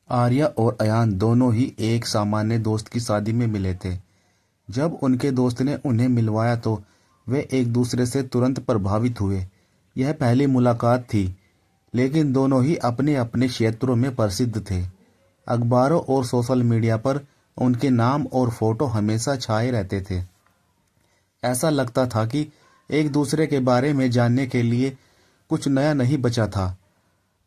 आर्या और अयान दोनों ही एक सामान्य दोस्त की शादी में मिले थे। जब उनके दोस्त ने उन्हें मिलवाया तो वे एक दूसरे से तुरंत प्रभावित हुए। यह पहली मुलाकात थी, लेकिन दोनों ही अपने अपने क्षेत्रों में प्रसिद्ध थे। अखबारों और सोशल मीडिया पर उनके नाम और फोटो हमेशा छाए रहते थे। ऐसा लगता था कि एक दूसरे के बारे में जानने के लिए कुछ नया नहीं बचा था।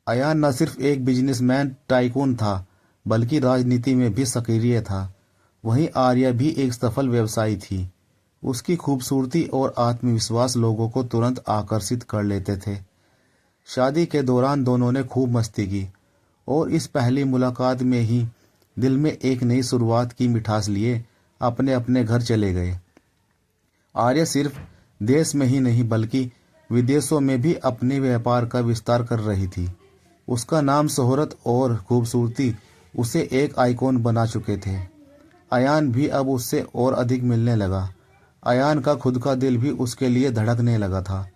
अयान न सिर्फ एक बिजनेसमैन टाइकून था, बल्कि राजनीति में भी सक्रिय था। वहीं आर्या भी एक सफल व्यवसायी थी। उसकी खूबसूरती और आत्मविश्वास लोगों को तुरंत आकर्षित कर लेते थे। शादी के दौरान दोनों ने खूब मस्ती की और इस पहली मुलाकात में ही दिल में एक नई शुरुआत की मिठास लिए अपने अपने घर चले गए। आर्या सिर्फ देश में ही नहीं बल्कि विदेशों में भी अपने व्यापार का विस्तार कर रही थी। उसका नाम, शोहरत और खूबसूरती उसे एक आइकॉन बना चुके थे। अयान भी अब उससे और अधिक मिलने लगा। अयान का खुद का दिल भी उसके लिए धड़कने लगा था।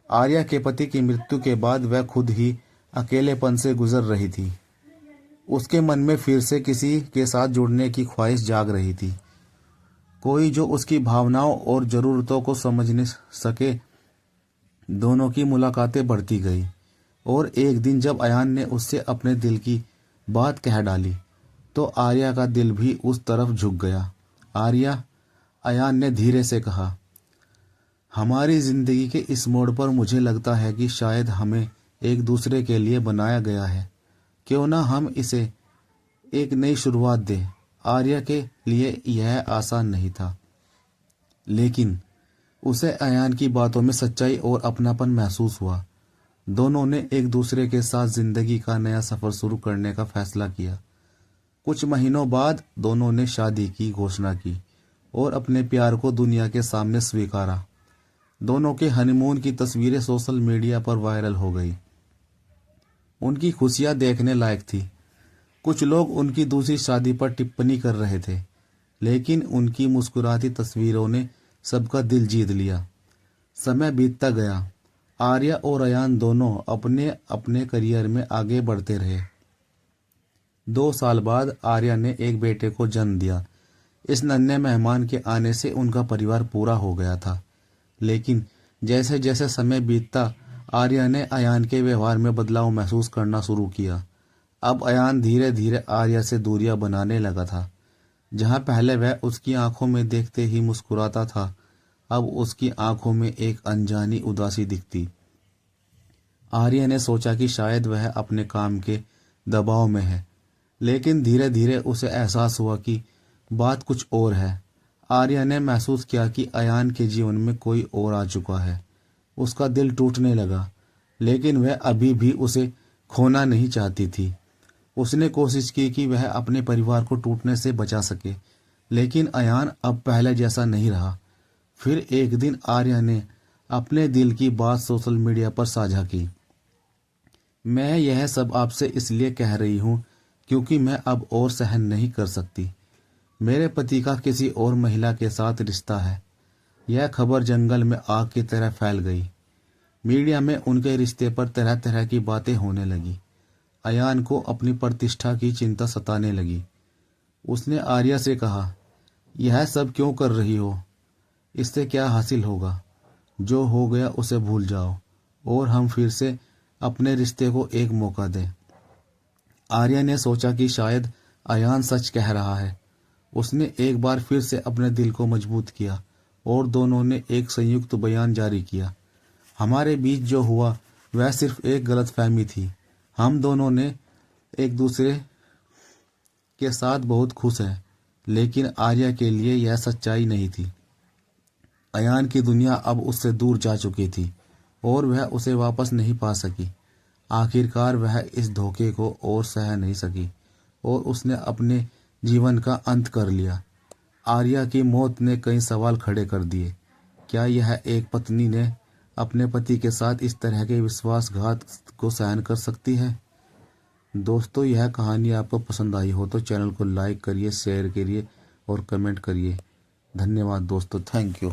आर्या के पति की मृत्यु के बाद वह खुद ही अकेलेपन से गुजर रही थी। उसके मन में फिर से किसी के साथ जुड़ने की ख्वाहिश जाग रही थी, कोई जो उसकी भावनाओं और ज़रूरतों को समझने सके। दोनों की मुलाकातें बढ़ती गई और एक दिन जब अयान ने उससे अपने दिल की बात कह डाली तो आर्या का दिल भी उस तरफ झुक गया। आर्या, अयान ने धीरे से कहा, हमारी जिंदगी के इस मोड़ पर मुझे लगता है कि शायद हमें एक दूसरे के लिए बनाया गया है। क्यों ना हम इसे एक नई शुरुआत दें। आर्या के लिए यह आसान नहीं था, लेकिन उसे अयान की बातों में सच्चाई और अपनापन महसूस हुआ। दोनों ने एक दूसरे के साथ जिंदगी का नया सफर शुरू करने का फैसला किया। कुछ महीनों बाद दोनों ने शादी की घोषणा की और अपने प्यार को दुनिया के सामने स्वीकारा। दोनों के हनीमून की तस्वीरें सोशल मीडिया पर वायरल हो गई। उनकी खुशियां देखने लायक थी। कुछ लोग उनकी दूसरी शादी पर टिप्पणी कर रहे थे, लेकिन उनकी मुस्कुराती तस्वीरों ने सबका दिल जीत लिया। समय बीतता गया। आर्या और अयान दोनों अपने अपने करियर में आगे बढ़ते रहे। 2 साल बाद आर्या ने एक बेटे को जन्म दिया। इस नन्हे मेहमान के आने से उनका परिवार पूरा हो गया था। लेकिन जैसे जैसे समय बीतता, आर्या ने अयान के व्यवहार में बदलाव महसूस करना शुरू किया। अब अयान धीरे धीरे आर्या से दूरियां बनाने लगा था। जहां पहले वह उसकी आंखों में देखते ही मुस्कुराता था, अब उसकी आंखों में एक अनजानी उदासी दिखती। आर्या ने सोचा कि शायद वह अपने काम के दबाव में है, लेकिन धीरे धीरे उसे एहसास हुआ कि बात कुछ और है। आर्या ने महसूस किया कि अयान के जीवन में कोई और आ चुका है। उसका दिल टूटने लगा, लेकिन वह अभी भी उसे खोना नहीं चाहती थी। उसने कोशिश की कि वह अपने परिवार को टूटने से बचा सके, लेकिन अयान अब पहले जैसा नहीं रहा। फिर एक दिन आर्या ने अपने दिल की बात सोशल मीडिया पर साझा की। मैं यह सब आपसे इसलिए कह रही हूँ क्योंकि मैं अब और सहन नहीं कर सकती। मेरे पति का किसी और महिला के साथ रिश्ता है। यह खबर जंगल में आग की तरह फैल गई। मीडिया में उनके रिश्ते पर तरह तरह की बातें होने लगी। अयान को अपनी प्रतिष्ठा की चिंता सताने लगी। उसने आर्या से कहा, यह सब क्यों कर रही हो? इससे क्या हासिल होगा? जो हो गया उसे भूल जाओ और हम फिर से अपने रिश्ते को एक मौका दें। आर्या ने सोचा कि शायद अयान सच कह रहा है। उसने एक बार फिर से अपने दिल को मजबूत किया और दोनों ने एक संयुक्त बयान जारी किया। हमारे बीच जो हुआ वह सिर्फ एक गलतफहमी थी। हम दोनों ने एक दूसरे के साथ बहुत खुश हैं, लेकिन आर्या के लिए यह सच्चाई नहीं थी। अयान की दुनिया अब उससे दूर जा चुकी थी और वह उसे वापस नहीं पा सकी। आखिरकार वह इस धोखे को और सह नहीं सकी और उसने अपने जीवन का अंत कर लिया। आर्या की मौत ने कई सवाल खड़े कर दिए। क्या यह एक पत्नी ने अपने पति के साथ इस तरह के विश्वासघात को सहन कर सकती है? दोस्तों, यह कहानी आपको पसंद आई हो तो चैनल को लाइक करिए, शेयर करिए और कमेंट करिए। धन्यवाद दोस्तों, थैंक यू।